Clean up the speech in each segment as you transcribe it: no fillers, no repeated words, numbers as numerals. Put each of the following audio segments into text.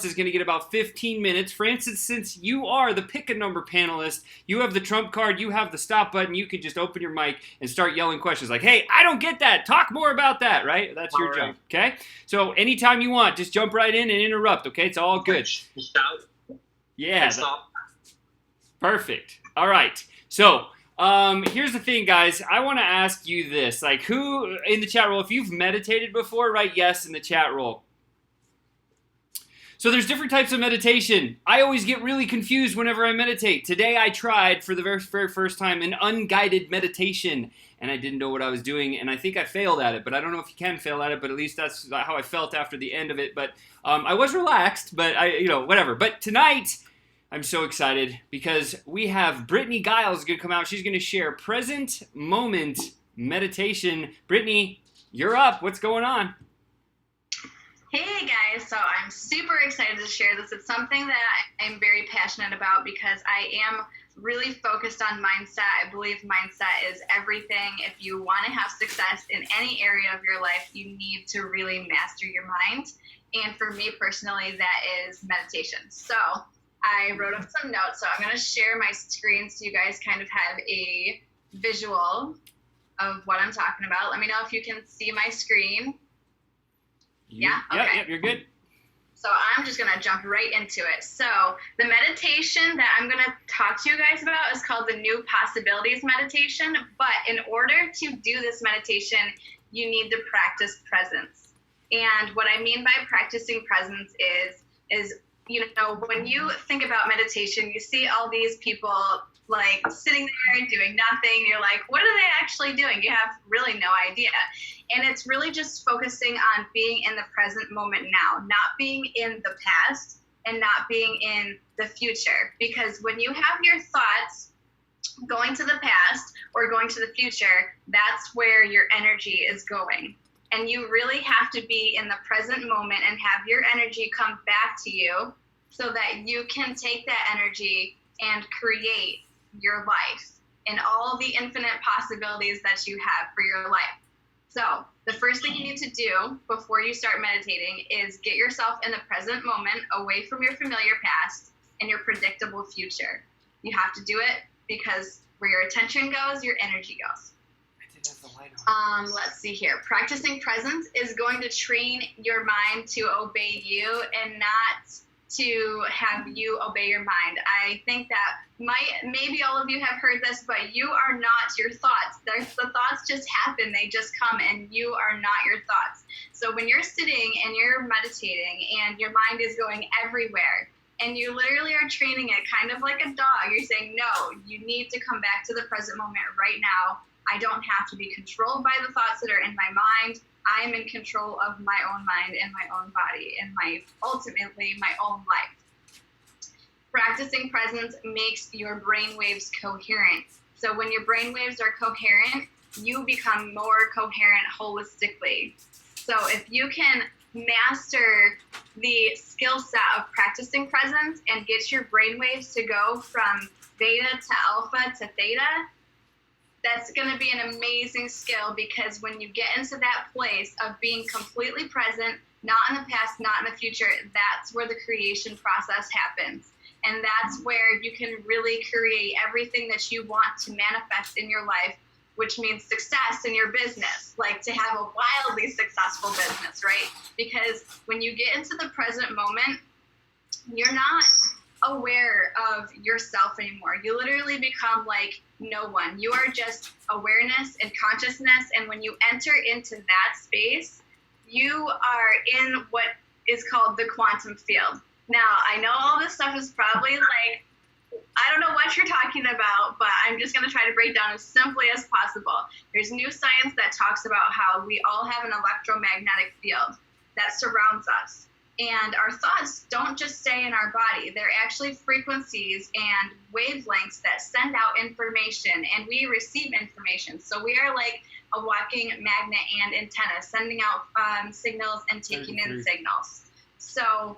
is going to get about 15 minutes. Francis, since you are the pick a number panelist, you have the trump card, you have the stop button, you can just open your mic and start yelling questions like, hey, I don't get that. Talk more about that, right? That's your job, okay? So anytime you want, just jump right in and interrupt, okay? It's all good. Shout. Yeah. Perfect. All right. So here's the thing, guys. I want to ask you this. Like, who in the chat roll, if you've meditated before, write yes in the chat roll. So there's different types of meditation. I always get really confused whenever I meditate. Today I tried for the very first time an unguided meditation, and I didn't know what I was doing, and I think I failed at it. But I don't know if you can fail at it, but at least that's how I felt after the end of it. But I was relaxed, but whatever. But tonight, I'm so excited because we have Brittany Giles going to come out. She's going to share present moment meditation. Brittany, you're up. What's going on? Hey guys, so I'm super excited to share this. It's something that I'm very passionate about because I am really focused on mindset. I believe mindset is everything. If you want to have success in any area of your life, you need to really master your mind. And for me personally, that is meditation. So I wrote up some notes, so I'm going to share my screen so you guys kind of have a visual of what I'm talking about. Let me know if you can see my screen. Yeah? Okay. Yep, you're good. So I'm just going to jump right into it. So the meditation that I'm going to talk to you guys about is called the New Possibilities Meditation. But in order to do this meditation, you need to practice presence. And what I mean by practicing presence is when you think about meditation, you see all these people like sitting there and doing nothing. You're like, what are they actually doing? You have really no idea. And it's really just focusing on being in the present moment now, not being in the past and not being in the future. Because when you have your thoughts going to the past or going to the future, that's where your energy is going. And you really have to be in the present moment and have your energy come back to you so that you can take that energy and create your life and all the infinite possibilities that you have for your life. So the first thing you need to do before you start meditating is get yourself in the present moment, away from your familiar past and your predictable future. You have to do it because where your attention goes, your energy goes. Let's see here. Practicing presence is going to train your mind to obey you and not to have you obey your mind. I think that maybe all of you have heard this, but you are not your thoughts. The thoughts just happen. They just come, and you are not your thoughts. So when you're sitting and you're meditating and your mind is going everywhere, and you literally are training it kind of like a dog, you're saying, no, you need to come back to the present moment right now. I don't have to be controlled by the thoughts that are in my mind. I am in control of my own mind and my own body and ultimately my own life. Practicing presence makes your brain waves coherent. So when your brain waves are coherent, you become more coherent holistically. So if you can master the skill set of practicing presence and get your brain waves to go from beta to alpha to theta, that's going to be an amazing skill, because when you get into that place of being completely present, not in the past, not in the future, that's where the creation process happens. And that's where you can really create everything that you want to manifest in your life, which means success in your business, like to have a wildly successful business, right? Because when you get into the present moment, you're not aware of yourself anymore. You literally become like no one. You are just awareness and consciousness. And when you enter into that space, you are in what is called the quantum field. Now, I know all this stuff is probably like, I don't know what you're talking about, but I'm just going to try to break down as simply as possible. There's new science that talks about how we all have an electromagnetic field that surrounds us. And our thoughts don't just stay in our body. They're actually frequencies and wavelengths that send out information, and we receive information. So we are like a walking magnet and antenna, sending out signals and taking in signals. So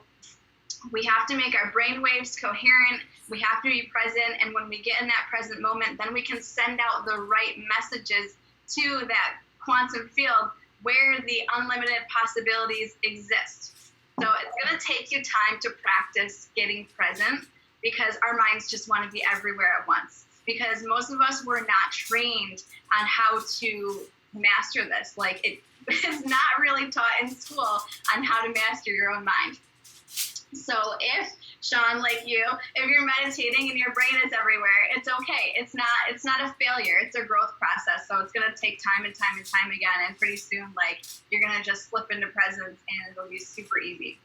we have to make our brain waves coherent. We have to be present. And when we get in that present moment, then we can send out the right messages to that quantum field where the unlimited possibilities exist. So it's going to take you time to practice getting present because our minds just want to be everywhere at once. Because most of us were not trained on how to master this. Like it's not really taught in school on how to master your own mind. So if Sean, like you, if you're meditating and your brain is everywhere, it's okay. It's not a failure. It's a growth process. So it's gonna take time and time and time again, and pretty soon, like you're gonna just slip into presence, and it'll be super easy.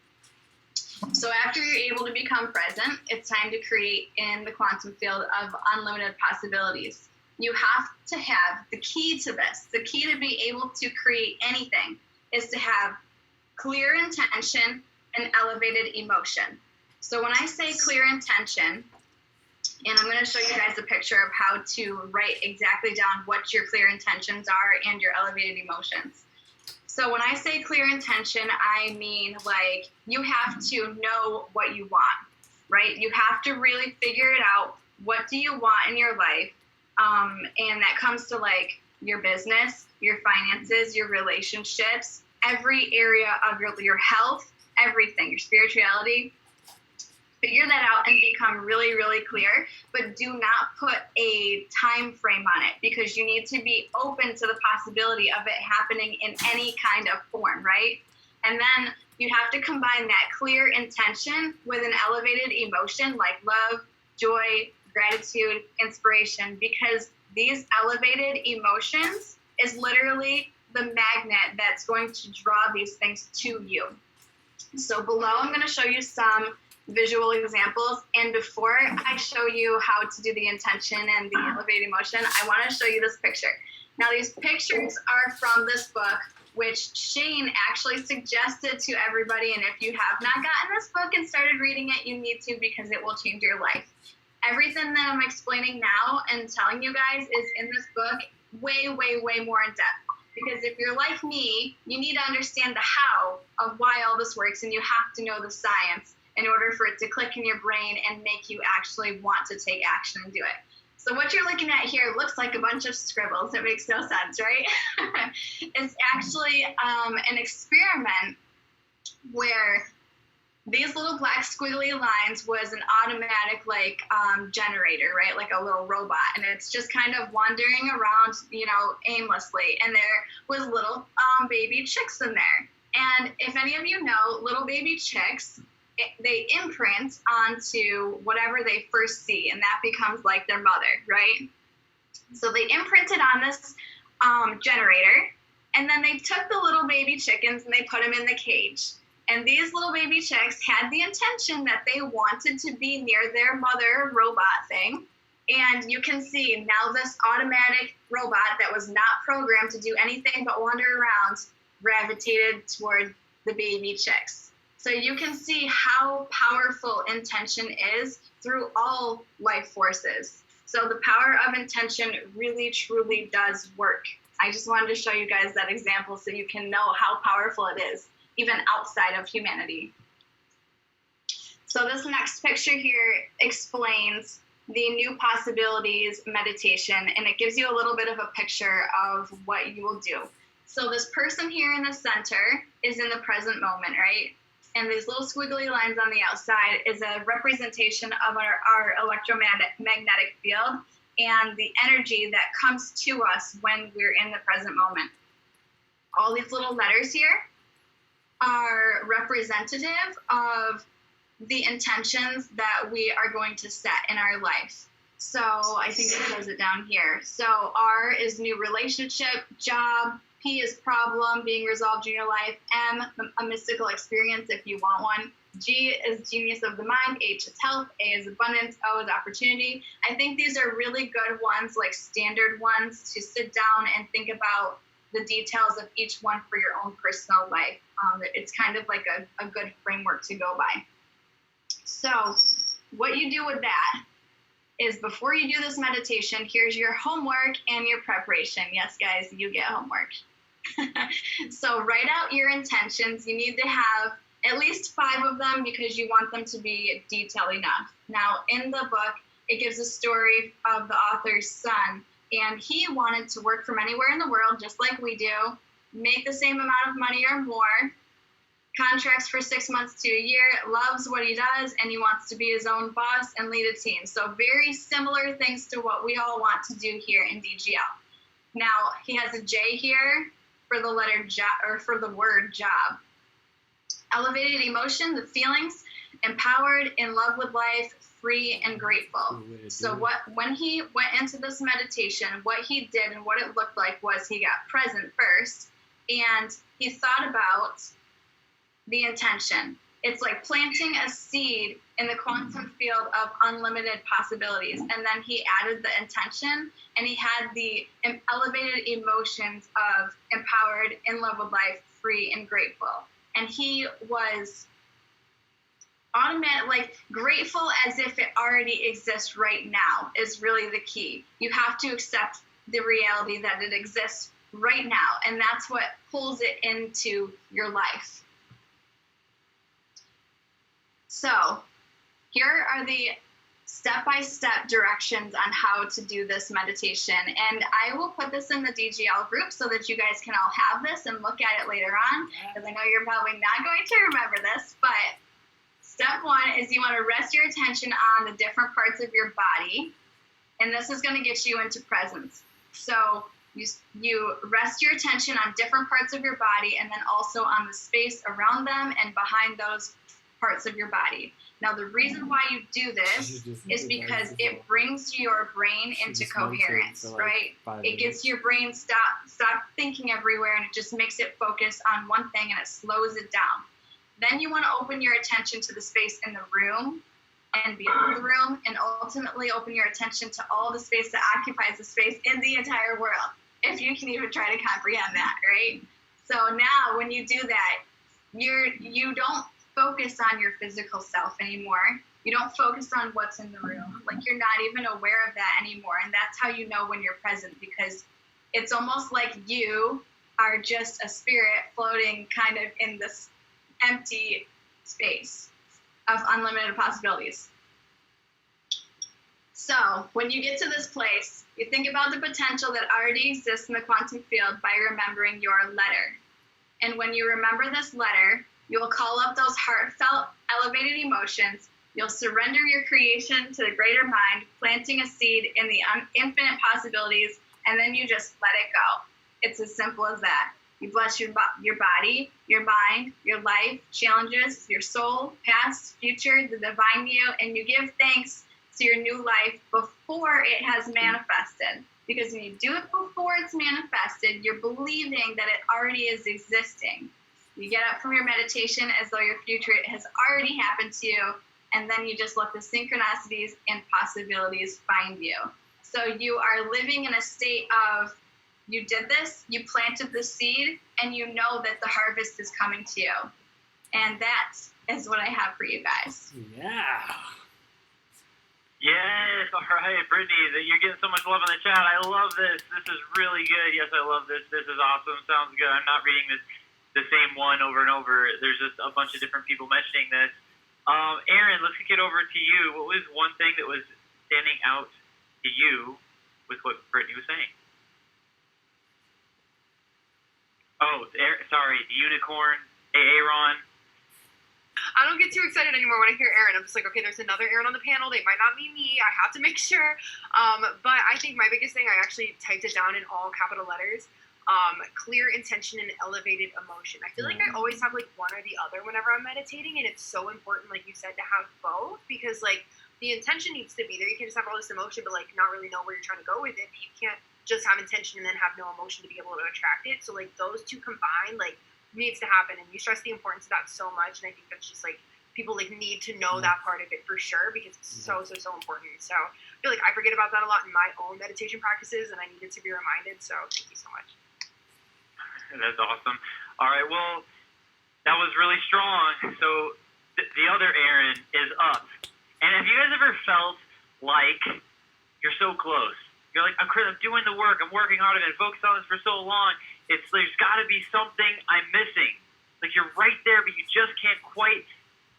So after you're able to become present, it's time to create in the quantum field of unlimited possibilities. You have to have the key to this. The key to be able to create anything is to have clear intention and elevated emotion. So when I say clear intention, and I'm going to show you guys a picture of how to write exactly down what your clear intentions are and your elevated emotions. So when I say clear intention, I mean like you have to know what you want, right? You have to really figure it out. What do you want in your life? And that comes to like your business, your finances, your relationships, every area of your health, everything, your spirituality. Figure that out and become really, really clear, but do not put a time frame on it because you need to be open to the possibility of it happening in any kind of form, right? And then you have to combine that clear intention with an elevated emotion like love, joy, gratitude, inspiration, because these elevated emotions is literally the magnet that's going to draw these things to you. So below, I'm going to show you some visual examples. And before I show you how to do the intention and the elevated emotion, I want to show you this picture. Now, these pictures are from this book, which Shane actually suggested to everybody. And if you have not gotten this book and started reading it, you need to because it will change your life. Everything that I'm explaining now and telling you guys is in this book way, way, way more in depth. Because if you're like me, you need to understand the how of why all this works, and you have to know the science in order for it to click in your brain and make you actually want to take action and do it. So what you're looking at here looks like a bunch of scribbles. It makes no sense, right? It's actually an experiment where these little black squiggly lines was an automatic generator, right? Like a little robot. And it's just kind of wandering around, aimlessly. And there was little baby chicks in there. And if any of you know, little baby chicks, they imprint onto whatever they first see. And that becomes like their mother, right? So they imprinted on this generator. And then they took the little baby chickens and they put them in the cage. And these little baby chicks had the intention that they wanted to be near their mother robot thing. And you can see now this automatic robot that was not programmed to do anything but wander around gravitated toward the baby chicks. So you can see how powerful intention is through all life forces. So the power of intention really, truly does work. I just wanted to show you guys that example so you can know how powerful it is, even outside of humanity. So this next picture here explains the new possibilities meditation, and it gives you a little bit of a picture of what you will do. So this person here in the center is in the present moment, right? And these little squiggly lines on the outside is a representation of our electromagnetic field and the energy that comes to us when we're in the present moment. All these little letters here are representative of the intentions that we are going to set in our life. So I think it says it down here. So R is new relationship, job. P is problem being resolved in your life. M, a mystical experience if you want one. G is genius of the mind. H is health. A is abundance. O is opportunity. I think these are really good ones, like standard ones to sit down and think about the details of each one for your own personal life. It's kind of like a good framework to go by. So what you do with that is before you do this meditation, here's your homework and your preparation. Yes, guys, you get homework. So write out your intentions. You need to have at least 5 of them because you want them to be detailed enough. Now, in the book, it gives a story of the author's son, and he wanted to work from anywhere in the world, just like we do, make the same amount of money or more, contracts for 6 months to a year, loves what he does, and he wants to be his own boss and lead a team. So very similar things to what we all want to do here in DGL. Now, he has a J here for the letter job, or for the word job. Elevated emotion, the feelings, empowered, in love with life, free, and grateful. So when he went into this meditation, what he did and what it looked like was he got present first, and he thought about the intention. It's like planting a seed in the quantum field of unlimited possibilities. And then he added the intention, and he had the elevated emotions of empowered, in love with life, free, and grateful. And he was grateful as if it already exists right now is really the key. You have to accept the reality that it exists right now, and that's what pulls it into your life. So here are the step-by-step directions on how to do this meditation. And I will put this in the DGL group so that you guys can all have this and look at it later on, because I know you're probably not going to remember this. But step 1 is you want to rest your attention on the different parts of your body, and this is going to get you into presence. So you rest your attention on different parts of your body, and then also on the space around them and behind those parts of your body. Now, the reason why you do this is because it brings your brain into coherence, right? It gets your brain stop thinking everywhere, and it just makes it focus on one thing, and it slows it down. Then you want to open your attention to the space in the room and beyond the room, and ultimately open your attention to all the space that occupies the space in the entire world, if you can even try to comprehend that, right? So now when you do that, you don't focus on your physical self anymore. You don't focus on what's in the room. Like, you're not even aware of that anymore. And that's how you know when you're present, because it's almost like you are just a spirit floating kind of in this empty space of unlimited possibilities. So when you get to this place, you think about the potential that already exists in the quantum field by remembering your letter. And when you remember this letter, you will call up those heartfelt, elevated emotions. You'll surrender your creation to the greater mind, planting a seed in the infinite possibilities, and then you just let it go. It's as simple as that. You bless your body, your mind, your life, challenges, your soul, past, future, the divine you, and you give thanks to your new life before it has manifested. Because when you do it before it's manifested, you're believing that it already is existing. You get up from your meditation as though your future has already happened to you, and then you just let the synchronicities and possibilities find you. So you are living in a state of, you did this, you planted the seed, and you know that the harvest is coming to you. And that is what I have for you guys. Yeah. Yes, all right, Brittany, you're getting so much love in the chat. I love this. This is really good. Yes, I love this. This is awesome. Sounds good. I'm not reading the same one over and over. There's just a bunch of different people mentioning this. Aaron, let's kick it over to you. What was one thing that was standing out to you with what Brittany was saying? Oh, sorry, the unicorn, Aaron. I don't get too excited anymore when I hear Aaron. I'm just like, okay, there's another Aaron on the panel. They might not be me. I have to make sure. But I think my biggest thing, I actually typed it down in all capital letters. Clear intention and elevated emotion. I feel like I always have like one or the other whenever I'm meditating, and it's so important, like you said, to have both, because like the intention needs to be there. You can just have all this emotion, but like not really know where you're trying to go with it. But you can't just have intention and then have no emotion to be able to attract it. So like those two combined, like, needs to happen, and you stress the importance of that so much, and I think that's just like people like need to know that part of it for sure, because it's so important. So I feel like I forget about that a lot in my own meditation practices, and I needed to be reminded. So thank you so much. That's awesome. All right, well, that was really strong. So the other Aaron is up, and have you guys ever felt like you're so close? You're like, I'm doing the work, I'm working hard, I've been focused on this for so long. There's got to be something I'm missing. Like, you're right there, but you just can't quite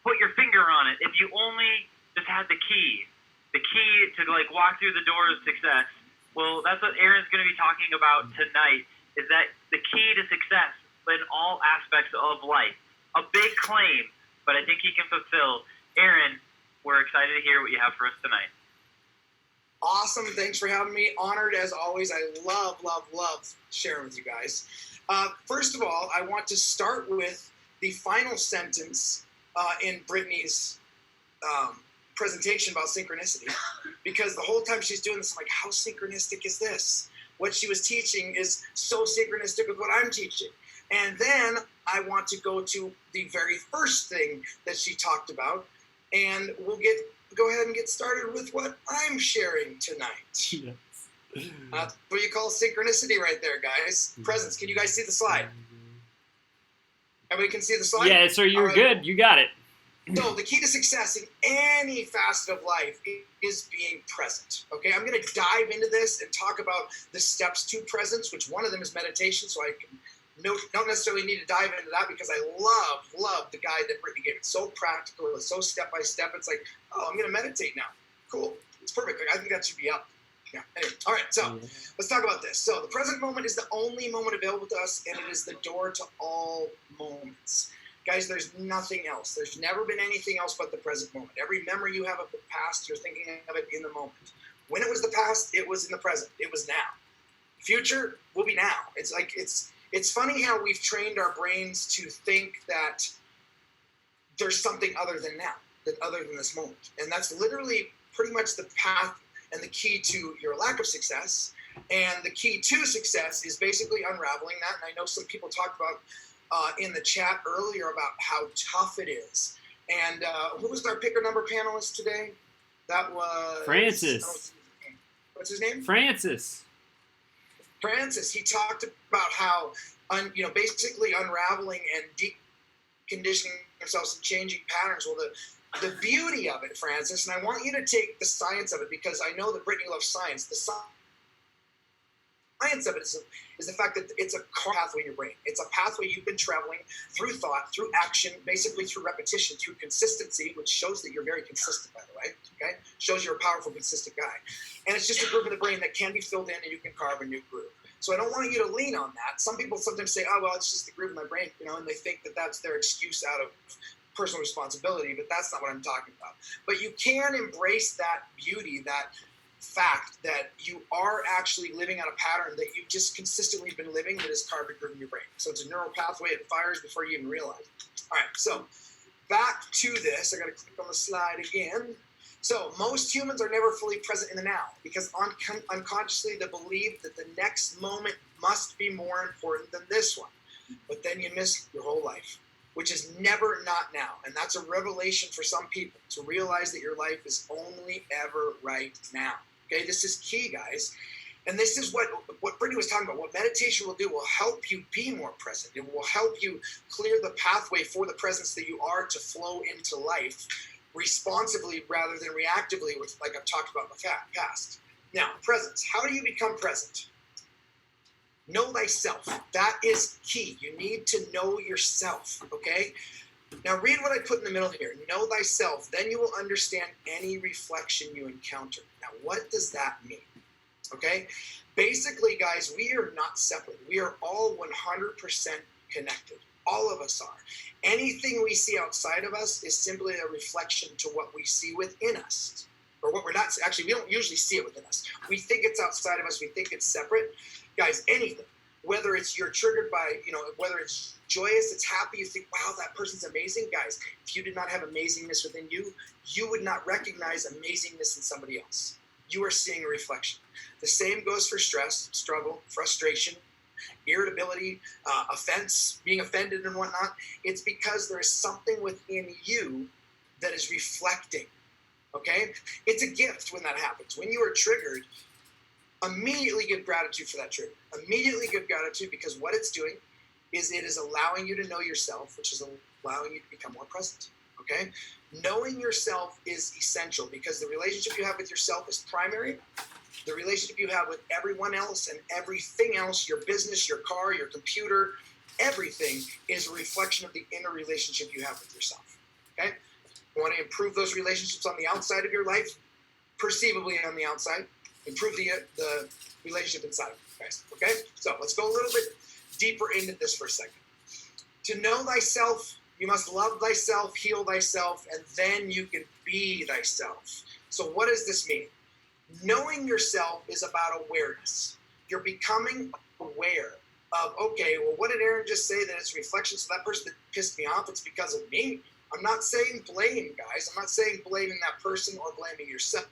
put your finger on it. If you only just had the key to like walk through the door of success. Well, that's what Aaron's going to be talking about tonight, is that the key to success in all aspects of life. a big claim, but I think he can fulfill. Aaron, we're excited to hear what you have for us tonight. Awesome. Thanks for having me. Honored as always. I love sharing with you guys. First of all, I want to start with the final sentence in Brittany's presentation about synchronicity, because the whole time she's doing this, I'm like, how synchronistic is this? What she was teaching is so synchronistic with what I'm teaching. And then I want to go to the very first thing that she talked about, and we'll go ahead and get started with what I'm sharing tonight. Yes. What you call synchronicity right there, guys. Presence. Can you guys see the slide? Everybody can see the slide? Yeah, so you're right. good. You got it. So the key to success in any facet of life is being present. Okay, I'm going to dive into this and talk about the steps to presence, which one of them is meditation. So I can don't necessarily need to dive into that, because I love the guide that Brittany gave. It's so practical. It's so step by step. It's like, oh, I'm going to meditate now. Cool. It's perfect. I think that should be up. Yeah. Anyway, all right. So let's talk about this. So the present moment is the only moment available to us, and it is the door to all moments. Guys, there's nothing else. There's never been anything else but the present moment. Every memory you have of the past, you're thinking of it in the moment. When it was the past, it was in the present. It was now. Future will be now. It's funny how we've trained our brains to think that there's something other than now, other than this moment. And that's literally pretty much the path and the key to your lack of success. And the key to success is basically unraveling that. And I know some people talked about in the chat earlier about how tough it is. And who was our picker number panelist today? That was Francis. What's his name? Francis. He talked about how, basically unraveling and deconditioning themselves and changing patterns. Well, the beauty of it, Francis, and I want you to take the science of it, because I know that Brittany loves science. The science of it is the fact that it's a pathway in your brain. It's a pathway you've been traveling through thought, through action, basically through repetition, through consistency, which shows that you're very consistent, by the way. Okay, shows you're a powerful, consistent guy. And it's just a groove in the brain that can be filled in, and you can carve a new groove. So I don't want you to lean on that. Some people sometimes say, oh, well, it's just the groove in my brain, and they think that that's their excuse out of personal responsibility, but that's not what I'm talking about. But you can embrace that beauty, that fact that you are actually living out a pattern that you've just consistently been living that is carved a groove in your brain. So it's a neural pathway. It fires before you even realize it. All right, so back to this. I got to click on the slide again. So most humans are never fully present in the now, because unconsciously they believe that the next moment must be more important than this one. But then you miss your whole life, which is never not now. And that's a revelation for some people, to realize that your life is only ever right now. Okay, this is key, guys. And this is what Brittany was talking about. What meditation will do will help you be more present. It will help you clear the pathway for the presence that you are to flow into life responsively rather than reactively, which, like I've talked about in the past. Now, presence. How do you become present? Know thyself. That is key. You need to know yourself, okay? Now read what I put in the middle here. Know thyself. Then you will understand any reflection you encounter. Now, what does that mean? Okay? Basically, guys, we are not separate. We are all 100% connected. All of us are. Anything we see outside of us is simply a reflection to what we see within us. Or what we're not, actually, we don't usually see it within us. We think it's outside of us. We think it's separate. Guys, anything, whether it's you're triggered by, whether it's joyous, it's happy, you think, wow, that person's amazing. Guys, if you did not have amazingness within you, you would not recognize amazingness in somebody else. You are seeing a reflection. The same goes for stress, struggle, frustration, irritability, offense, being offended and whatnot. It's because there is something within you that is reflecting, okay? It's a gift when that happens. When you are triggered, immediately give gratitude for that trigger. Immediately give gratitude, because what it's doing is it is allowing you to know yourself, which is allowing you to become more present, okay? Knowing yourself is essential, because the relationship you have with yourself is primary. The relationship you have with everyone else and everything else, your business, your car, your computer, everything is a reflection of the inner relationship you have with yourself, okay? You want to improve those relationships on the outside of your life, perceivably on the outside. Improve the relationship inside of you guys, okay? So let's go a little bit deeper into this for a second. To know thyself You must love thyself, heal thyself, and then you can be thyself. So what does this mean? Knowing yourself is about awareness. You're becoming aware of, okay, well, what did Aaron just say that it's reflection? So that person that pissed me off, it's because of me. I'm not saying blame, guys. I'm not saying blaming that person or blaming yourself.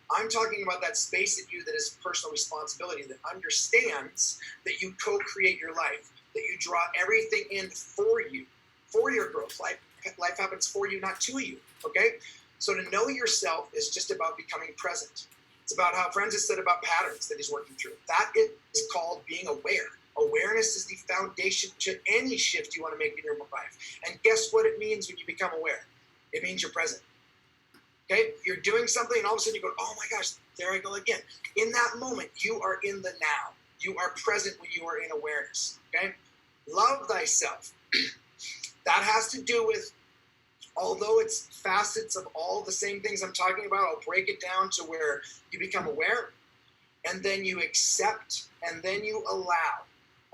I'm talking about that space in you that is personal responsibility, that understands that you co-create your life, that you draw everything in for you, for your growth. Life happens for you, not to you, okay? So to know yourself is just about becoming present. It's about how Francis said about patterns that he's working through. That is called being aware. Awareness is the foundation to any shift you want to make in your life. And guess what it means when you become aware? It means you're present. Okay? You're doing something and all of a sudden you go, oh my gosh, there I go again. In that moment, you are in the now. You are present when you are in awareness. Okay? Love thyself. That has to do with, although it's facets of all the same things I'm talking about, I'll break it down to where you become aware, and then you accept, and then you allow.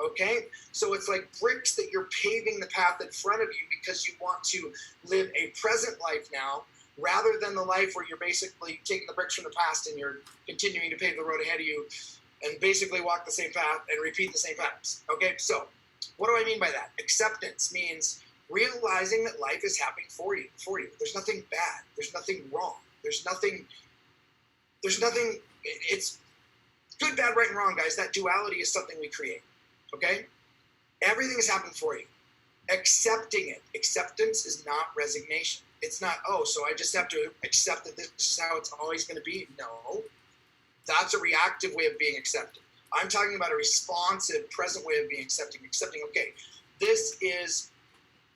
Okay? So it's like bricks that you're paving the path in front of you because you want to live a present life now, rather than the life where you're basically taking the bricks from the past and you're continuing to pave the road ahead of you and basically walk the same path and repeat the same patterns. Okay? So what do I mean by that? Acceptance means realizing that life is happening for you. There's nothing bad. There's nothing wrong. There's nothing, it's good, bad, right, and wrong, guys. That duality is something we create, okay? Everything is happening for you. Accepting it. Acceptance is not resignation. It's not, oh, so I just have to accept that this is how it's always going to be. No, that's a reactive way of being accepted. I'm talking about a responsive, present way of being accepting, okay, this is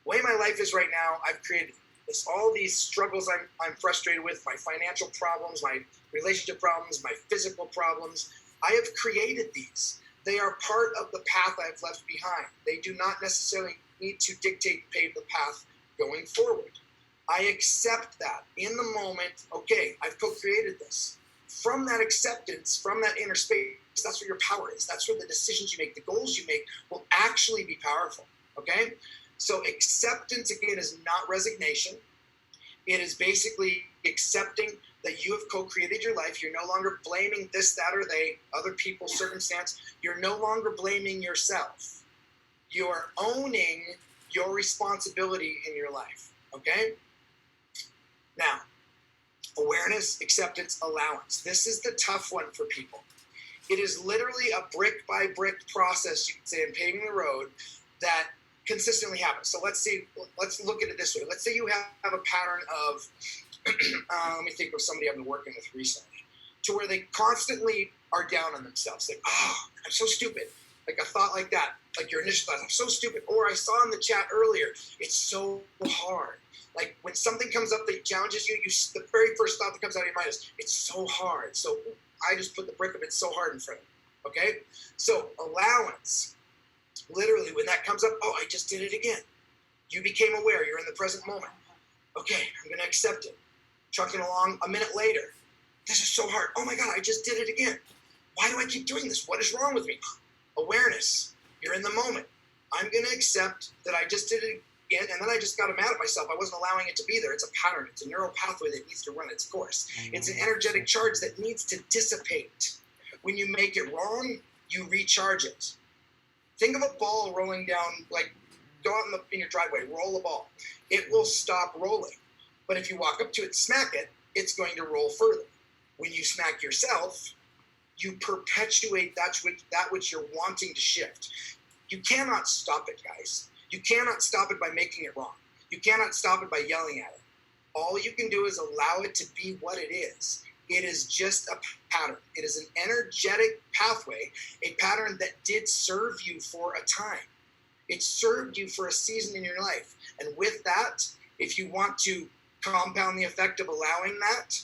the way my life is right now. I've created this, all these struggles I'm frustrated with, my financial problems, my relationship problems, my physical problems. I have created these. They are part of the path I've left behind. They do not necessarily need to pave the path going forward. I accept that in the moment, okay, I've co-created this. From that acceptance, from that inner space, that's where your power is. That's where the decisions you make, the goals you make will actually be powerful, okay? So acceptance, again, is not resignation. It is basically accepting that you have co-created your life. You're no longer blaming this, that, or they, other people, circumstance. You're no longer blaming yourself. You're owning your responsibility in your life, okay? Now, awareness, acceptance, allowance. This is the tough one for people. It is literally a brick-by-brick process, you could say, in paving the road that consistently happens. So let's look at it this way. Let's say you have a pattern of, let me think of somebody I've been working with recently, to where they constantly are down on themselves. Like, oh, I'm so stupid. Like a thought like that, like your initial thought, I'm so stupid. Or I saw in the chat earlier, it's so hard. Like when something comes up that challenges you, the very first thought that comes out of your mind is, it's so hard. So I just put the brick of it's so hard in front of you, okay? So allowance, literally when that comes up, oh, I just did it again. You became aware, you're in the present moment. Okay, I'm gonna accept it. Trucking along a minute later, this is so hard. Oh my God, I just did it again. Why do I keep doing this? What is wrong with me? Awareness, you're in the moment. I'm gonna accept that I just did it again, and then I just got mad at myself. I wasn't allowing it to be there. It's a pattern. It's a neural pathway that needs to run its course. It's an energetic charge that needs to dissipate. When you make it wrong, you recharge it. Think of a ball rolling down, like go out in your driveway, roll a ball. It will stop rolling. But if you walk up to it, smack it, it's going to roll further. When you smack yourself, you perpetuate that which you're wanting to shift. You cannot stop it, guys. You cannot stop it by making it wrong. You cannot stop it by yelling at it. All you can do is allow it to be what it is. It is just a pattern. It is an energetic pathway, a pattern that did serve you for a time. It served you for a season in your life. And with that, if you want to compound the effect of allowing that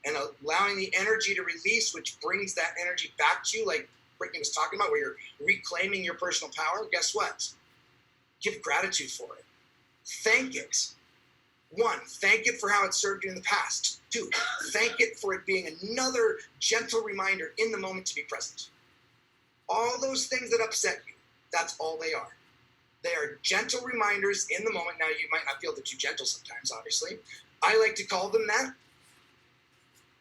and allowing the energy to release, which brings that energy back to you, like Brittany was talking about, where you're reclaiming your personal power, guess what? Give gratitude for it. Thank it. 1, thank it for how it served you in the past. 2, thank it for it being another gentle reminder in the moment to be present. All those things that upset you, that's all they are. They are gentle reminders in the moment. Now, you might not feel they're too gentle sometimes, obviously. I like to call them that.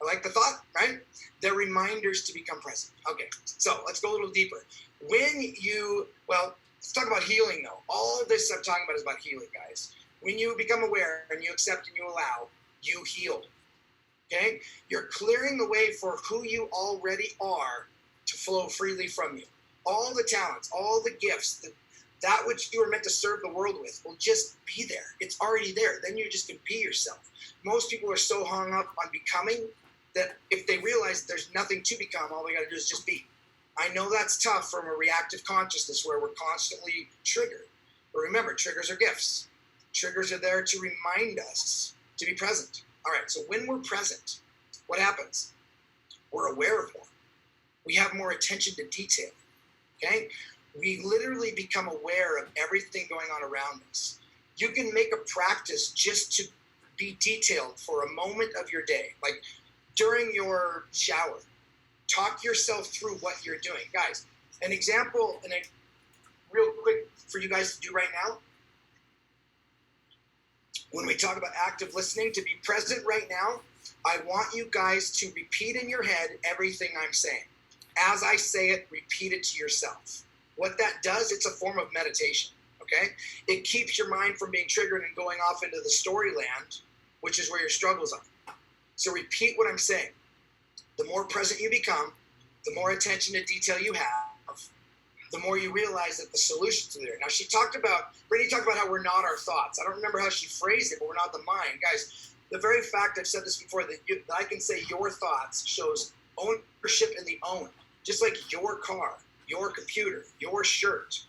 I like the thought, right? They're reminders to become present. Okay, so let's go a little deeper. Let's talk about healing, though. All of this I'm talking about is about healing, guys. When you become aware and you accept and you allow, you heal. Okay? You're clearing the way for who you already are to flow freely from you. All the talents, all the gifts, that which you were meant to serve the world with will just be there. It's already there. Then you just can be yourself. Most people are so hung up on becoming that if they realize there's nothing to become, all they got to do is just be. I know that's tough from a reactive consciousness where we're constantly triggered. But remember, triggers are gifts. Triggers are there to remind us to be present. All right, so when we're present, what happens? We're aware of more. We have more attention to detail, okay? We literally become aware of everything going on around us. You can make a practice just to be detailed for a moment of your day, like during your shower. Talk yourself through what you're doing. Guys, an example, and a real quick for you guys to do right now. When we talk about active listening, to be present right now, I want you guys to repeat in your head everything I'm saying. As I say it, repeat it to yourself. What that does, it's a form of meditation, okay? It keeps your mind from being triggered and going off into the story land, which is where your struggles are. So repeat what I'm saying. The more present you become, the more attention to detail you have, the more you realize that the solutions are there. Now, Brittany talked about how we're not our thoughts. I don't remember how she phrased it, but we're not the mind. Guys, the very fact, I've said this before, that I can say your thoughts shows ownership in the own. Just like your car, your computer, your shirt.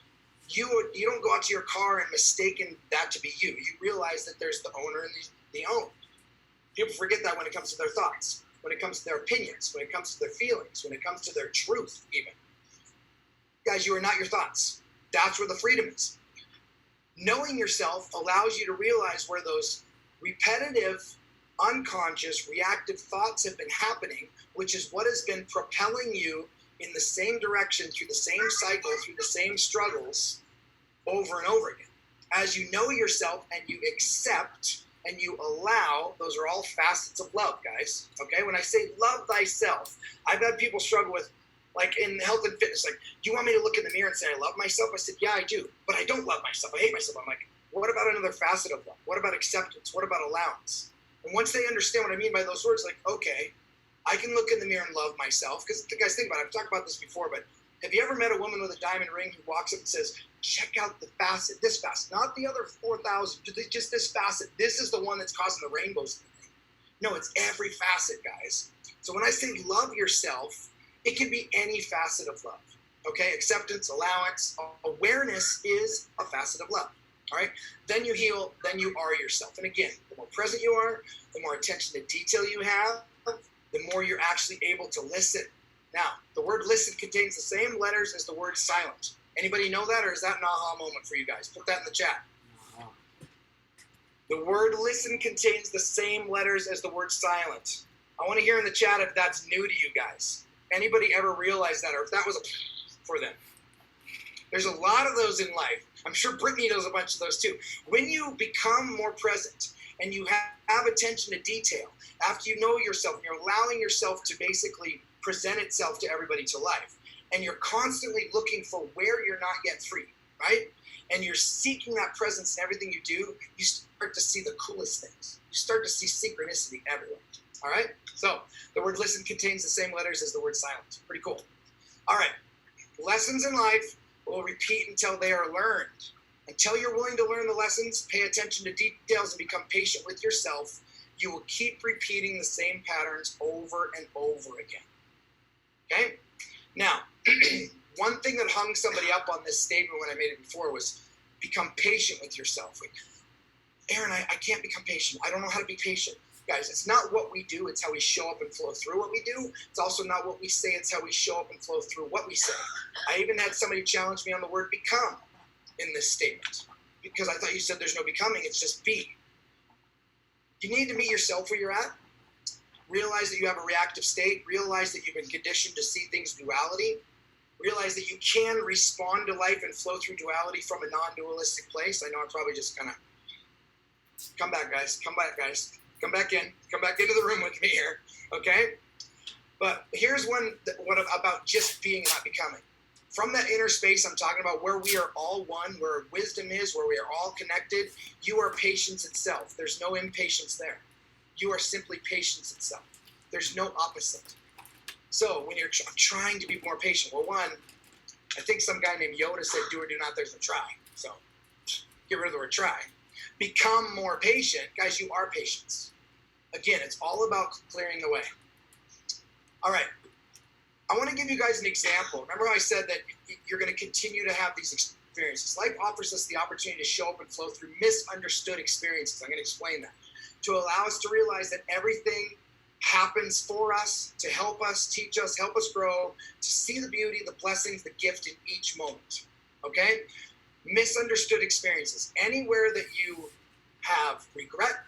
You don't go out to your car and mistaken that to be you. You realize that there's the owner and the owned. People forget that when it comes to their thoughts, when it comes to their opinions, when it comes to their feelings, when it comes to their truth even. Guys, you are not your thoughts. That's where the freedom is. Knowing yourself allows you to realize where those repetitive, unconscious, reactive thoughts have been happening, which is what has been propelling you in the same direction, through the same cycle, through the same struggles over and over again. As you know yourself and you accept and you allow, those are all facets of love, guys. Okay? When I say love thyself, I've had people struggle with, like in health and fitness, like, do you want me to look in the mirror and say I love myself? I said, yeah, I do. But I don't love myself. I hate myself. I'm like, what about another facet of love? What about acceptance? What about allowance? And once they understand what I mean by those words, like, okay, I can look in the mirror and love myself. Because, guys, think about it. I've talked about this before, but have you ever met a woman with a diamond ring who walks up and says, check out the facet, this facet, not the other 4,000, just this facet. This is the one that's causing the rainbows. No, it's every facet, guys. So when I say love yourself, it can be any facet of love. Okay? Acceptance, allowance, awareness is a facet of love. All right? Then you heal, then you are yourself. And again, the more present you are, the more attention to detail you have, the more you're actually able to listen. Now, the word listen contains the same letters as the word silent. Anybody know that, or is that an aha moment for you guys? Put that in the chat. The word listen contains the same letters as the word silent. I want to hear in the chat if that's new to you guys. Anybody ever realize that, or if that was for them? There's a lot of those in life. I'm sure Brittany knows a bunch of those too. When you become more present and you have attention to detail, after you know yourself and you're allowing yourself to basically present itself to everybody to life, and you're constantly looking for where you're not yet free, right? And you're seeking that presence in everything you do, you start to see the coolest things. You start to see synchronicity everywhere, all right? So the word listen contains the same letters as the word silent. Pretty cool. All right, lessons in life will repeat until they are learned. Until you're willing to learn the lessons, pay attention to details, and become patient with yourself, you will keep repeating the same patterns over and over again. Okay? Now, one thing that hung somebody up on this statement when I made it before was become patient with yourself. Like, Aaron, I can't become patient. I don't know how to be patient. Guys, it's not what we do, it's how we show up and flow through what we do. It's also not what we say, it's how we show up and flow through what we say. I even had somebody challenge me on the word become in this statement, because I thought you said there's no becoming, it's just be. You need to meet yourself where you're at. Realize that you have a reactive state. Realize that you've been conditioned to see things duality. Realize that you can respond to life and flow through duality from a non-dualistic place. I know I probably just kind of, come back guys, come back into the room with me here, okay? But here's what about just being and not becoming. From that inner space, I'm talking about where we are all one, where wisdom is, where we are all connected. You are patience itself. There's no impatience there. You are simply patience itself. There's no opposite. So when you're trying to be more patient, well, one, I think some guy named Yoda said, do or do not, there's no try. So get rid of the word try. Become more patient. Guys, you are patience. Again, it's all about clearing the way. All right. I want to give you guys an example. Remember how I said that you're going to continue to have these experiences. Life offers us the opportunity to show up and flow through misunderstood experiences. I'm going to explain that. To allow us to realize that everything happens for us, to help us, teach us, help us grow, to see the beauty, the blessings, the gift in each moment. Okay? Misunderstood experiences. Anywhere that you have regret,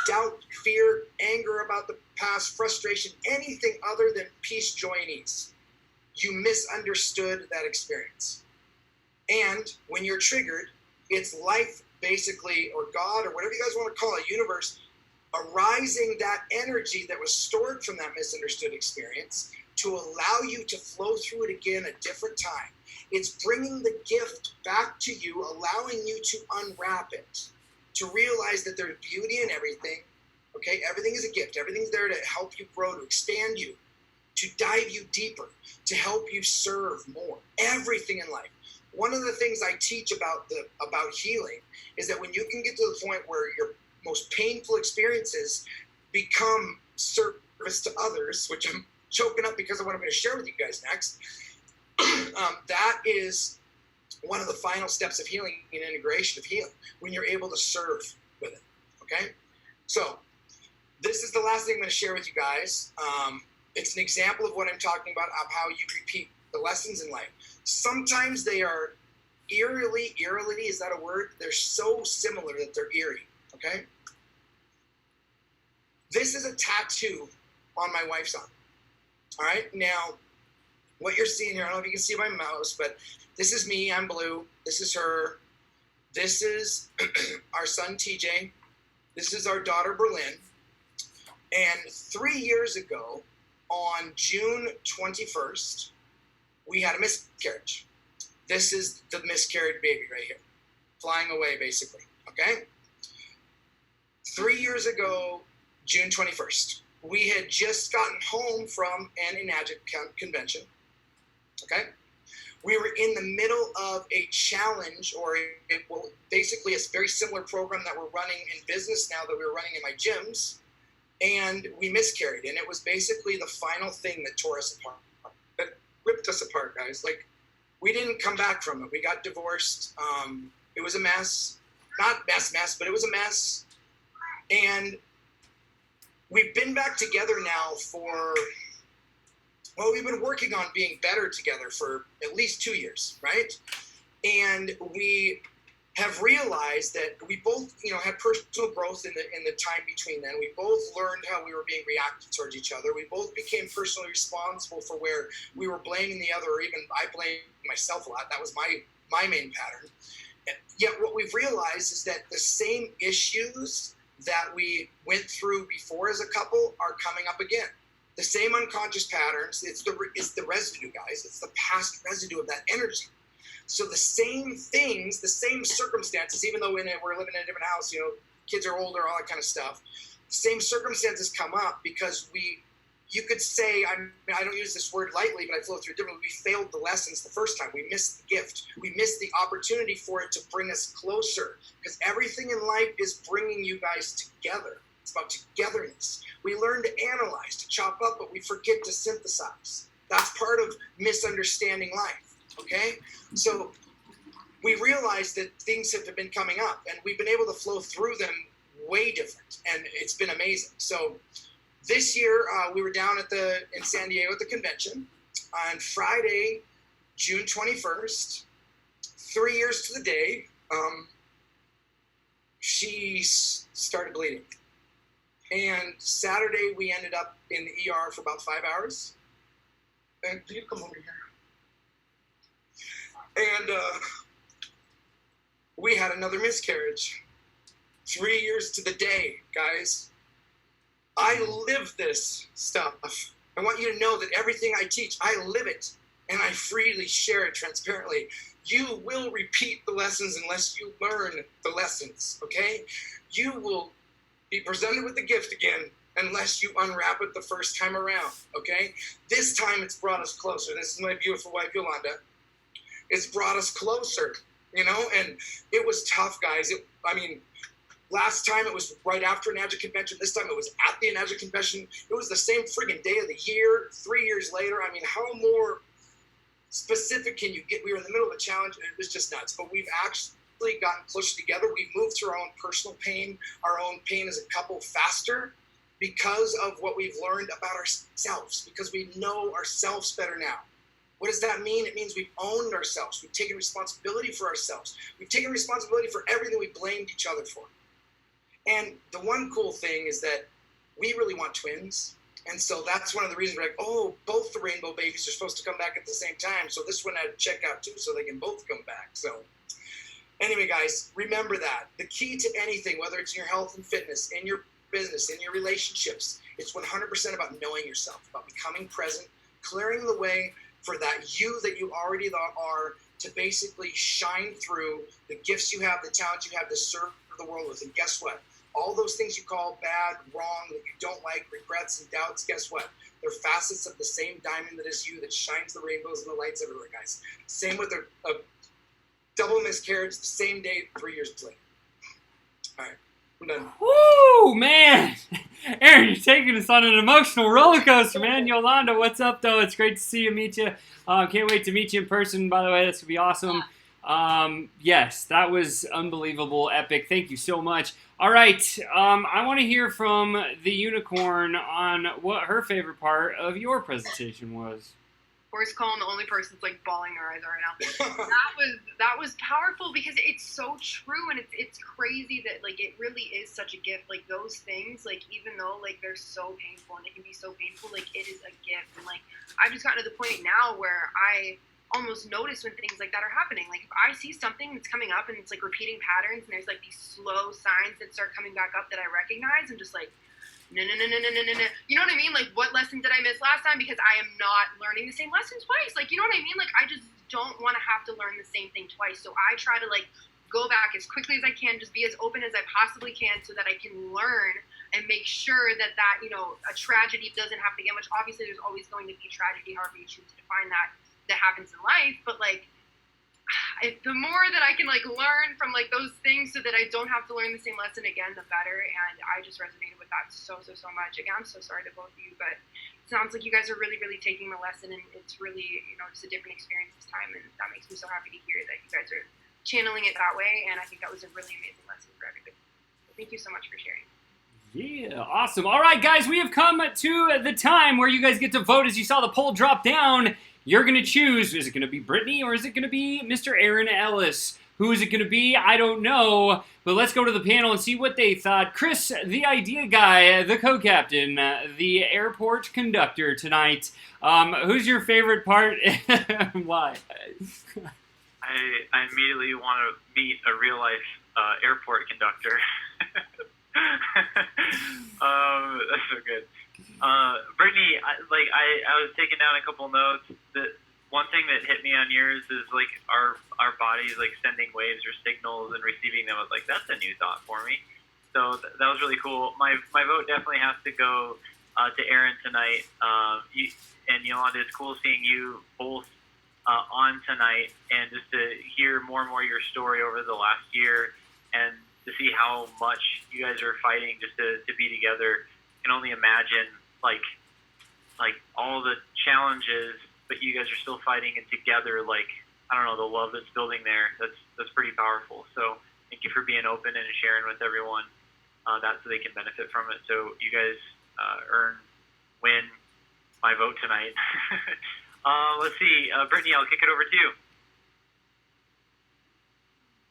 doubt, fear, anger about the past, frustration, anything other than peace, joy, and ease. You misunderstood that experience. And when you're triggered, it's life basically, or God, or whatever you guys want to call it, universe, arising that energy that was stored from that misunderstood experience to allow you to flow through it again a different time. It's bringing the gift back to you, allowing you to unwrap it, to realize that there's beauty in everything. Okay, everything is a gift. Everything's there to help you grow, to expand you, to dive you deeper, to help you serve more. Everything in life. One of the things I teach about healing is that when you can get to the point where your most painful experiences become service to others, which I'm choking up because of what I'm going to share with you guys next, that is one of the final steps of healing and integration of healing, when you're able to serve with it, okay? So this is the last thing I'm going to share with you guys. It's an example of what I'm talking about, of how you repeat the lessons in life. Sometimes they are eerily, is that a word? They're so similar that they're eerie, okay? This is a tattoo on my wife's arm, all right? Now, what you're seeing here, I don't know if you can see my mouse, but this is me, I'm blue. This is her. This is our son, TJ. This is our daughter, Berlin. And 3 years ago, on June 21st, we had a miscarriage. This is the miscarried baby right here, flying away, basically, okay? 3 years ago, June 21st, we had just gotten home from an Enagit convention, okay? We were in the middle of a challenge, or basically a very similar program that we're running in business now that we were running in my gyms, and we miscarried. And it was basically the final thing that tore us apart, that ripped us apart, guys. Like, we didn't come back from it. We got divorced. It was a mess. Not mess, but it was a mess. And we've been back together now for... well, we've been working on being better together for at least 2 years, right? And we have realized that we both, had personal growth in the time between then. We both learned how we were being reactive towards each other. We both became personally responsible for where we were blaming the other, or even I blamed myself a lot. That was my main pattern. Yet what we've realized is that the same issues that we went through before as a couple are coming up again. The same unconscious patterns. It's the residue, guys. It's the past residue of that energy. So the same things, the same circumstances, even though we're living in a different house, kids are older, all that kind of stuff. The same circumstances come up because you could say, I don't use this word lightly, but I flow through it differently. We failed the lessons the first time. We missed the gift. We missed the opportunity for it to bring us closer, because everything in life is bringing you guys together. It's about togetherness. We learn to analyze, to chop up, but we forget to synthesize. That's part of misunderstanding life, okay? So we realize that things have been coming up, and we've been able to flow through them way different, and it's been amazing. So this year, we were down in San Diego at the convention on Friday, June 21st, 3 years to the day. She started bleeding. And Saturday, we ended up in the ER for about 5 hours. And can you come over here? And we had another miscarriage. 3 years to the day, guys. I live this stuff. I want you to know that everything I teach, I live it, and I freely share it transparently. You will repeat the lessons unless you learn the lessons, okay? You will be presented with the gift again unless you unwrap it the first time around, okay? This time it's brought us closer. This is my beautiful wife, Yolanda. It's brought us closer, you know, and it was tough, guys. Last time it was right after an Agile convention. This time it was at the Agile convention. It was the same friggin' day of the year, 3 years later. I mean, how more specific can you get? We were in the middle of a challenge, and it was just nuts. But we've actually gotten closer together. We've moved through our own personal pain, our own pain as a couple faster because of what we've learned about ourselves, because we know ourselves better now. What does that mean? It means we've owned ourselves. We've taken responsibility for ourselves. We've taken responsibility for everything we blamed each other for. And the one cool thing is that we really want twins. And so that's one of the reasons we're like, oh, both the rainbow babies are supposed to come back at the same time. So this one had to check out too so they can both come back. So anyway, guys, remember that. The key to anything, whether it's in your health and fitness, in your business, in your relationships, it's 100% about knowing yourself, about becoming present, clearing the way for that you that you already are to basically shine through the gifts you have, the talents you have to serve the world with. And guess what? All those things you call bad, wrong, that you don't like, regrets and doubts, guess what? They're facets of the same diamond that is you that shines the rainbows and the lights everywhere, guys. Same with a double miscarriage the same day 3 years later. All right, I'm done. Woo, man. Aaron, you're taking us on an emotional roller coaster, man. Yolanda, what's up, though? It's great to see you, meet you. Can't wait to meet you in person, by the way. This will be awesome. Yes, that was unbelievable, epic. Thank you so much. All right, I want to hear from the unicorn on what her favorite part of your presentation was. Forrest Cullen, the only person that's like bawling their eyes out right now. that was powerful because it's so true, and it's crazy that like it really is such a gift. Like those things, like even though like they're so painful and it can be so painful, like it is a gift. And like I've just gotten to the point now where I almost notice when things like that are happening. Like if I see something that's coming up and it's like repeating patterns and there's like these slow signs that start coming back up that I recognize, I'm just like, no. You know what I mean? Like what lesson did I miss last time because I am not learning the same lesson twice? Like, you know what I mean? Like I just don't want to have to learn the same thing twice. So I try to like go back as quickly as I can, just be as open as I possibly can so that I can learn and make sure that you know, a tragedy doesn't happen again, which obviously there's always going to be tragedy, however you choose to define that happens in life. But like the more that I can like learn from like those things so that I don't have to learn the same lesson again, the better. And I just resonated with that so much. Again, I'm so sorry to both of you, but it sounds like you guys are really taking the lesson, and it's really, you know, just a different experience this time, and that makes me so happy to hear that you guys are channeling it that way. And I think that was a really amazing lesson for everybody. So thank you so much for sharing. Yeah, awesome. All right, guys, we have come to the time where you guys get to vote. As you saw the poll drop down, you're going to choose, is it going to be Brittany or is it going to be Mr. Aaron Ellis? Who is it going to be? I don't know. But let's go to the panel and see what they thought. Chris, the idea guy, the co-captain, the airport conductor tonight. Who's your favorite part and why? I immediately want to meet a real-life airport conductor. That's so good. Brittany, I was taking down a couple notes. The one thing that hit me on yours is like our bodies like sending waves or signals and receiving them. I was like, that's a new thought for me. So that was really cool. My vote definitely has to go to Aaron tonight. You and Yolanda, it's cool seeing you both on tonight, and just to hear more and more your story over the last year, and to see how much you guys are fighting just to be together. I can only imagine like all the challenges, but you guys are still fighting and together. Like, I don't know, the love that's building there. That's pretty powerful. So thank you for being open and sharing with everyone that so they can benefit from it. So you guys win my vote tonight. Let's see, Brittany, I'll kick it over to you.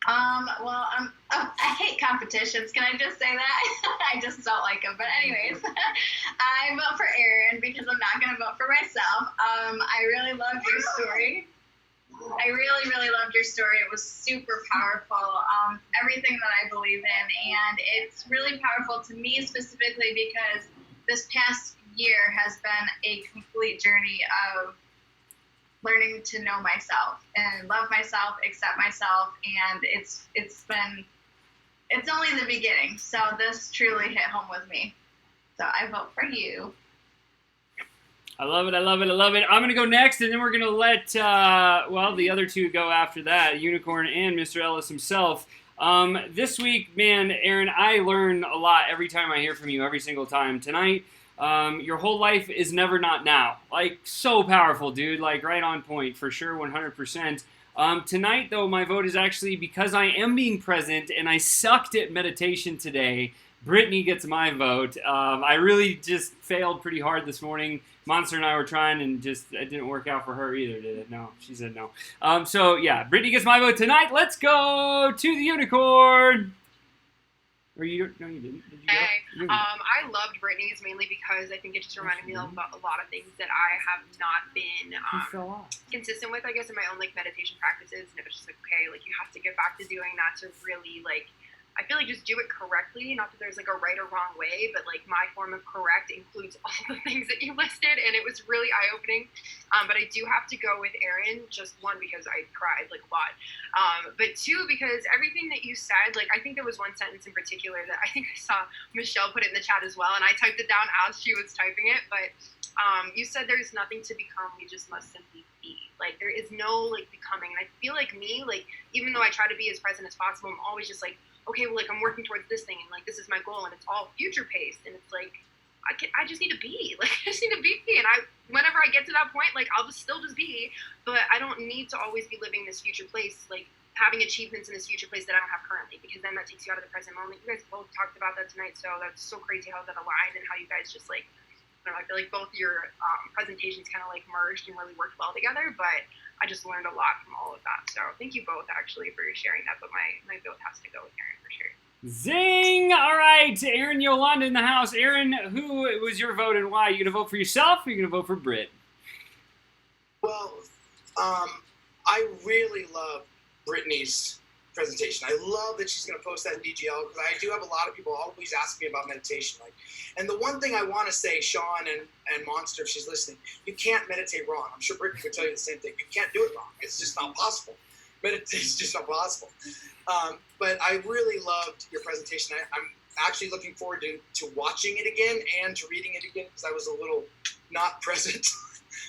Well, I hate competitions. Can I just say that? I just don't like them. But anyways, I vote for Aaron because I'm not going to vote for myself. I really love your story. I really, really loved your story. It was super powerful. Everything that I believe in, and it's really powerful to me specifically because this past year has been a complete journey of learning to know myself and love myself, accept myself, and it's only the beginning. So this truly hit home with me. So I vote for you. I love it. I love it. I love it. I'm going to go next, and then we're going to let, the other two go after that, Unicorn and Mr. Ellis himself. This week, man, Aaron, I learn a lot every time I hear from you, every single time. Tonight, your whole life is never not now. Like, so powerful, dude. Like, right on point, for sure, 100%. Tonight, though, my vote is actually because I am being present, and I sucked at meditation today. Brittany gets my vote. I really just failed pretty hard this morning. Monster and I were trying, and it didn't work out for her either, did it? No, she said no. So, yeah, Brittany gets my vote tonight. Let's go to the Unicorn. Or you don't? No, you didn't. Did you Hey, go? I loved Brittany's mainly because I think it just reminded me of a lot of things that I have not been consistent with, I guess, in my own like meditation practices. And it was just like, okay, like you have to get back to doing that to really like. I feel like just do it correctly. Not that there's like a right or wrong way, but like my form of correct includes all the things that you listed, and it was really eye-opening. But I do have to go with Erin, just one, because I cried like a lot. But two, because everything that you said, like I think there was one sentence in particular that I think I saw Michelle put it in the chat as well, and I typed it down as she was typing it. But you said there's nothing to become, we just must simply be. Like there is no like becoming. And I feel like me, like even though I try to be as present as possible, I'm always just like, okay, well, like I'm working towards this thing, and like this is my goal, and it's all future paced, and it's like I just need to be, like I just need to be, and whenever I get to that point, like I'll still just be, but I don't need to always be living this future place, like having achievements in this future place that I don't have currently, because then that takes you out of the present moment. You guys both talked about that tonight, so that's so crazy how that aligned and how you guys just like. I don't know, I feel like both your presentations kind of like merged and really worked well together, but I just learned a lot from all of that. So thank you both actually for sharing that, but my vote has to go with Erin for sure. Zing! All right, Aaron Yolanda in the house. Aaron, who was your vote and why? You going to vote for yourself or you going to vote for Britt? Well, I really love Brittany's presentation. I love that she's going to post that in DGL, because I do have a lot of people always ask me about meditation. And the one thing I want to say, Sean and Monster, if she's listening, you can't meditate wrong. I'm sure Brittany would tell you the same thing. You can't do it wrong. It's just not possible. Meditation's just not possible. But I really loved your presentation. I'm actually looking forward to watching it again and to reading it again, because I was a little not present.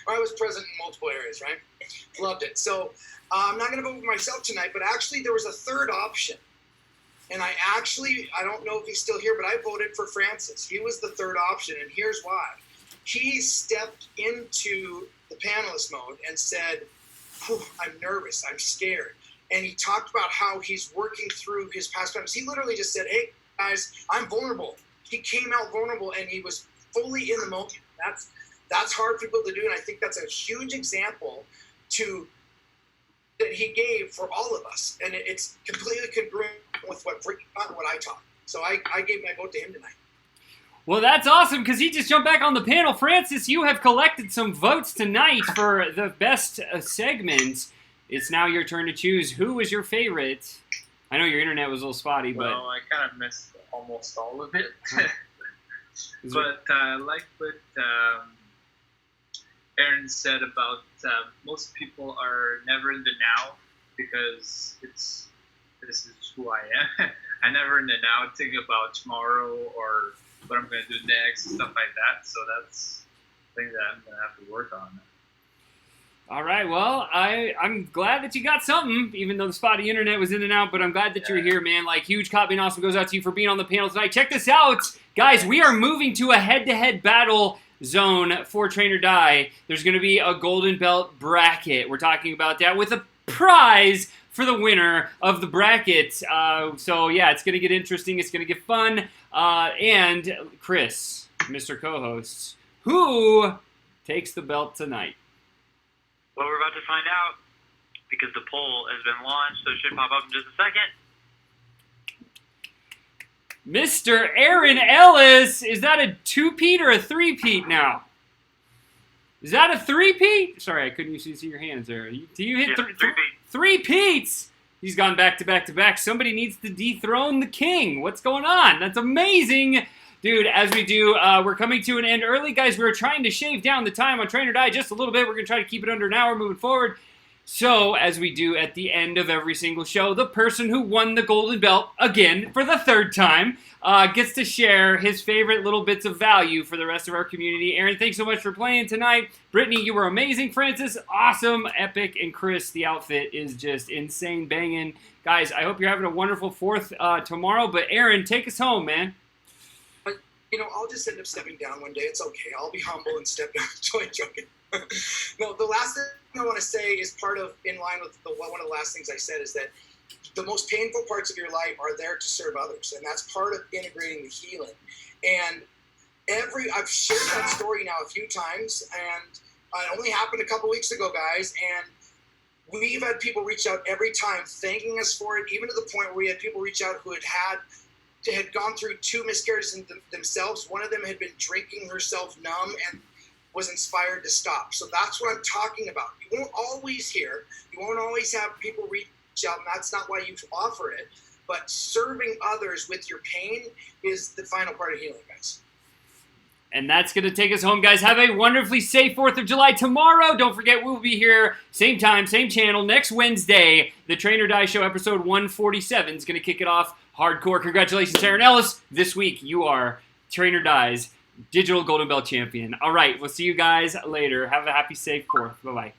Or I was present in multiple areas, right? Loved it. So I'm not going to vote for myself tonight, but actually there was a third option. And I don't know if he's still here, but I voted for Francis. He was the third option, and here's why. He stepped into the panelist mode and said, I'm nervous, I'm scared. And he talked about how he's working through his past times. He literally just said, hey, guys, I'm vulnerable. He came out vulnerable, and he was fully in the moment. That's hard for people to do, and I think that's a huge example that he gave for all of us, and it's completely congruent with what I taught. So I gave my vote to him tonight. Well, that's awesome, because he just jumped back on the panel. Francis, you have collected some votes tonight for the best segment. It's now your turn to choose. Who was your favorite? I know your internet was a little spotty, but... Well, I kind of missed almost all of it. But I like what Aaron said about most people are never in the now, because this is who I am. I never in the now think about tomorrow or what I'm going to do next, stuff like that. So that's the thing that I'm going to have to work on. All right, well, I'm glad that you got something, even though the spotty internet was in and out, but I'm glad that you're here, man. Like, huge cop being awesome goes out to you for being on the panel tonight. Check this out. Guys, we are moving to a head-to-head battle zone for Train or Die. There's going to be a golden belt bracket. We're talking about that with a prize for the winner of the bracket. So, yeah, it's going to get interesting. It's going to get fun. And Chris, Mr. Co-host, who takes the belt tonight? Well, we're about to find out, because the poll has been launched, so it should pop up in just a second. Mr. Aaron Ellis, is that a two-peat or a three-peat now? Is that a three-peat? Sorry, I couldn't see your hands there. Do you hit three peats? He's gone back to back to back. Somebody needs to dethrone the king. What's going on? That's amazing. Dude, as we do, we're coming to an end early. Guys, we were trying to shave down the time on Train or Die just a little bit. We're going to try to keep it under an hour moving forward. So, as we do at the end of every single show, the person who won the golden belt, again, for the third time, gets to share his favorite little bits of value for the rest of our community. Aaron, thanks so much for playing tonight. Brittany, you were amazing. Francis, awesome, epic. And Chris, the outfit is just insane banging. Guys, I hope you're having a wonderful 4th tomorrow. But Aaron, take us home, man. I'll just end up stepping down one day. It's okay. I'll be humble and step down. Joking. No, the last thing I want to say is in line with one of the last things I said is that the most painful parts of your life are there to serve others, and that's part of integrating the healing. And I've shared that story now a few times, and it only happened a couple weeks ago, guys, and we've had people reach out every time thanking us for it, even to the point where we had people reach out who had gone through 2 miscarriages themselves. One of them had been drinking herself numb and was inspired to stop. So that's what I'm talking about. You won't always have people reach out, and that's not why you offer it. But serving others with your pain is the final part of healing, guys. And that's going to take us home, guys. Have a wonderfully safe 4th of July tomorrow. Don't forget, we'll be here, same time, same channel, next Wednesday. The Train or Die Show episode 147 is going to kick it off hardcore. Congratulations, Aaron Ellis. This week, you are Train or Die's Digital Golden Belt Champion. All right, we'll see you guys later. Have a happy, safe 4th. Bye-bye.